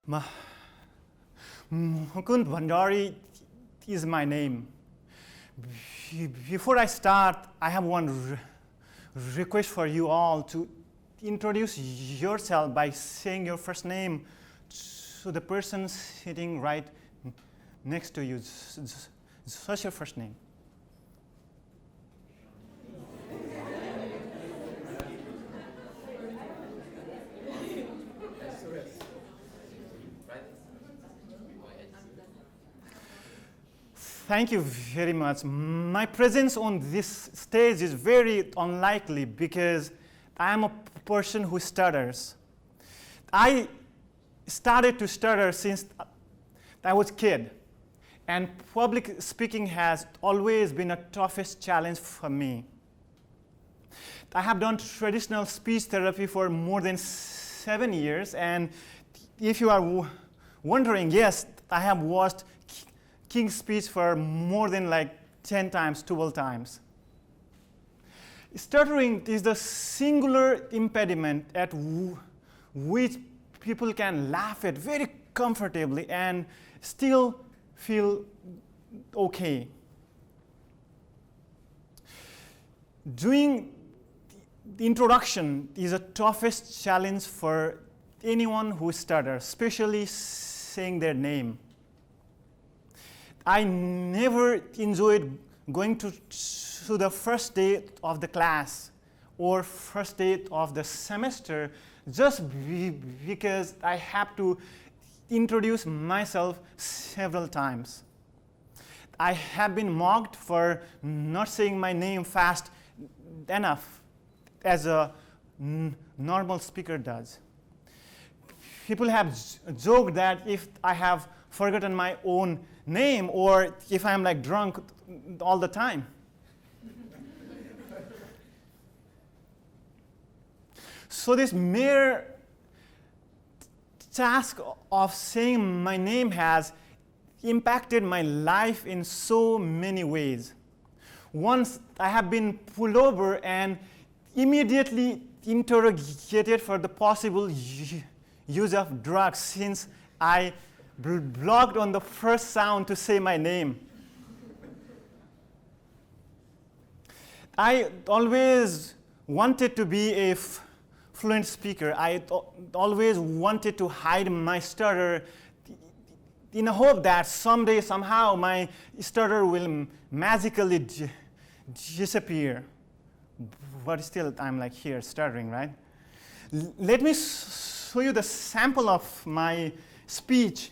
Mukund Bhandari is my name. Before I start, I have one request for you all to introduce yourself by saying your first name to the person sitting right next to you. What's your first name? Thank you very much. My presence on this stage is very unlikely because I am a person who stutters. I started to stutter since I was a kid, and public speaking has always been a toughest challenge for me. I have done traditional speech therapy for more than 7 years, and if you are wondering, yes, I have watched King's speech for more than 10 times, 12 times. Stuttering is the singular impediment at which people can laugh at very comfortably and still feel okay. Doing the introduction is the toughest challenge for anyone who stutters, especially saying their name. I never enjoyed going to the first day of the class or first day of the semester just because I have to introduce myself several times. I have been mocked for not saying my name fast enough as a normal speaker does. People have joked that if I have forgotten my own name or if I'm drunk all the time. So this mere task of saying my name has impacted my life in so many ways. Once I have been pulled over and immediately interrogated for the possible use of drugs since I blocked on the first sound to say my name. I always wanted to be a fluent speaker. I always wanted to hide my stutter in a hope that someday, somehow, my stutter will magically disappear. But still, I'm here stuttering, right? Let me show you the sample of my speech.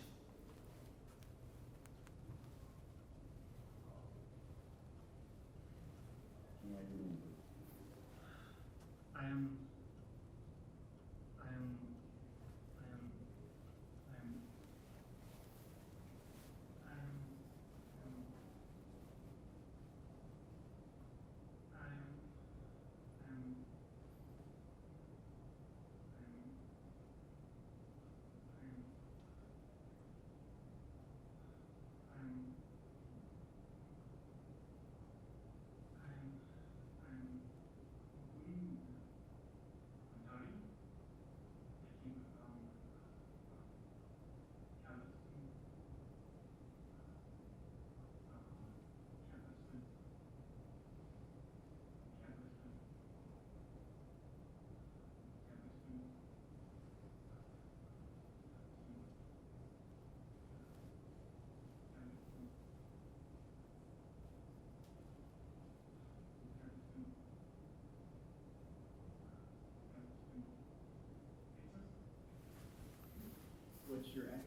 What's your address?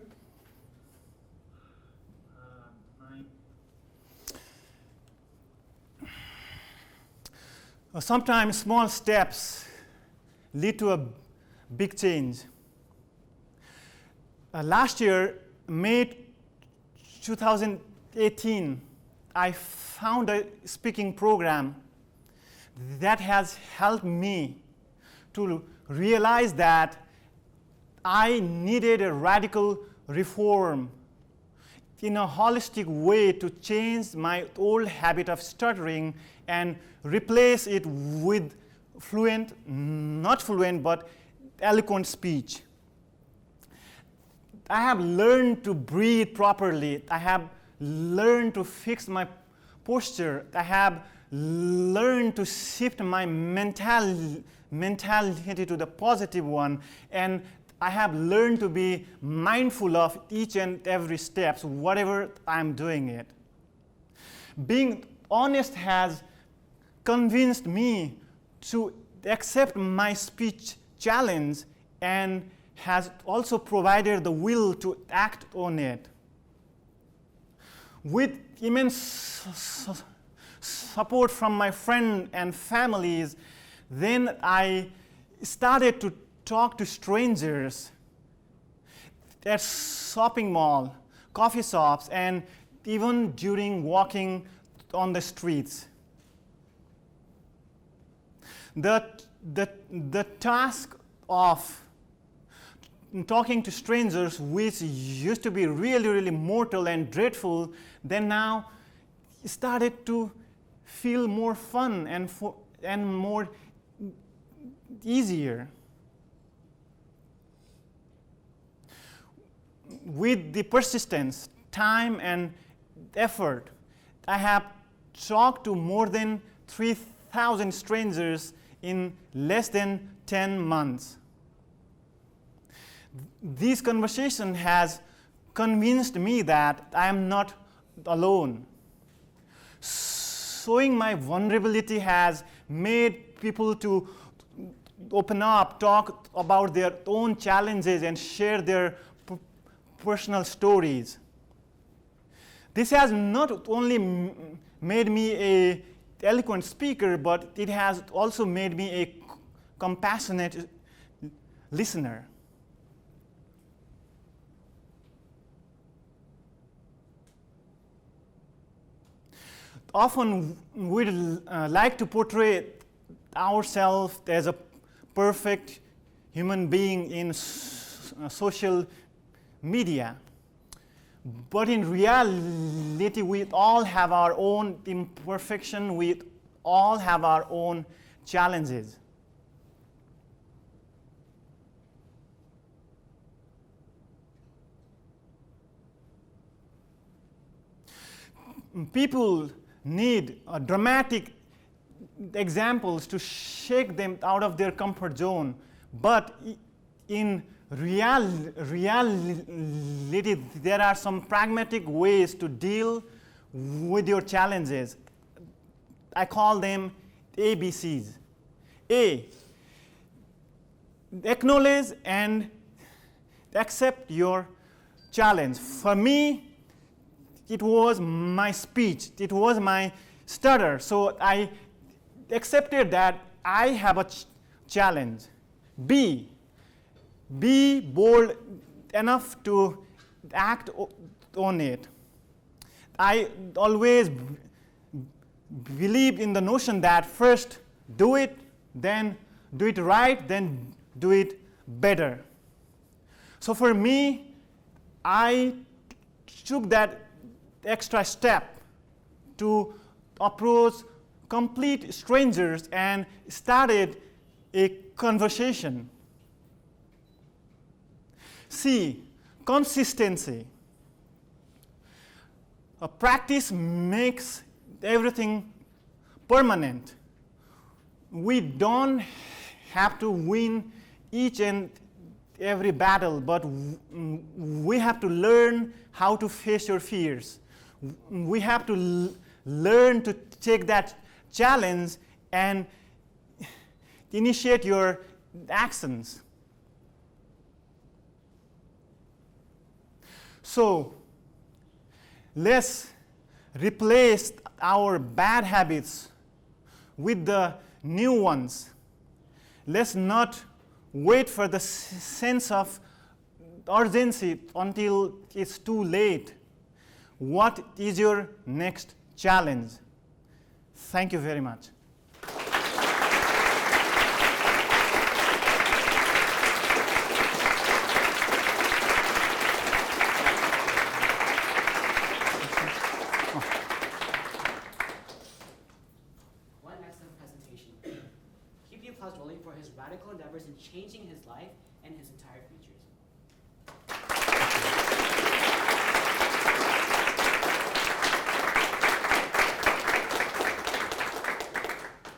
Sometimes small steps lead to a big change. Last year, May 2018, I found a speaking program that has helped me to realize that I needed a radical reform in a holistic way to change my old habit of stuttering and replace it with not fluent, but eloquent speech. I have learned to breathe properly. I have learned to fix my posture. I have learned to shift my mentality to the positive one. And I have learned to be mindful of each and every step, whatever I'm doing it. Being honest has convinced me to accept my speech challenge and has also provided the will to act on it. With immense support from my friends and families, then I started to talk to strangers at shopping mall, coffee shops, and even during walking on the streets. The task of talking to strangers, which used to be really, really mortal and dreadful, then now started to feel more fun and more easier. With the persistence, time, and effort, I have talked to more than 3,000 strangers in less than 10 months. This conversation has convinced me that I am not alone. Showing my vulnerability has made people to open up, talk about their own challenges, and share their personal stories. This has not only made me an eloquent speaker, but it has also made me a compassionate listener. Often we like to portray ourselves as a perfect human being in social media. But in reality, we all have our own imperfection, we all have our own challenges. People need dramatic examples to shake them out of their comfort zone, but in reality, there are some pragmatic ways to deal with your challenges. I call them ABCs. A, acknowledge and accept your challenge. For me, it was my speech. It was my stutter. So I accepted that I have a challenge. B, be bold enough to act on it. I always believed in the notion that first do it, then do it right, then do it better. So for me, I took that extra step to approach complete strangers and started a conversation. C, consistency. A practice makes everything permanent. We don't have to win each and every battle, but we have to learn how to face your fears. We have to learn to take that challenge and initiate your actions. So let's replace our bad habits with the new ones. Let's not wait for the sense of urgency until it's too late. What is your next challenge? Thank you very much. What an excellent presentation. Keep the applause rolling for his radical endeavors in changing his life and his entire futures.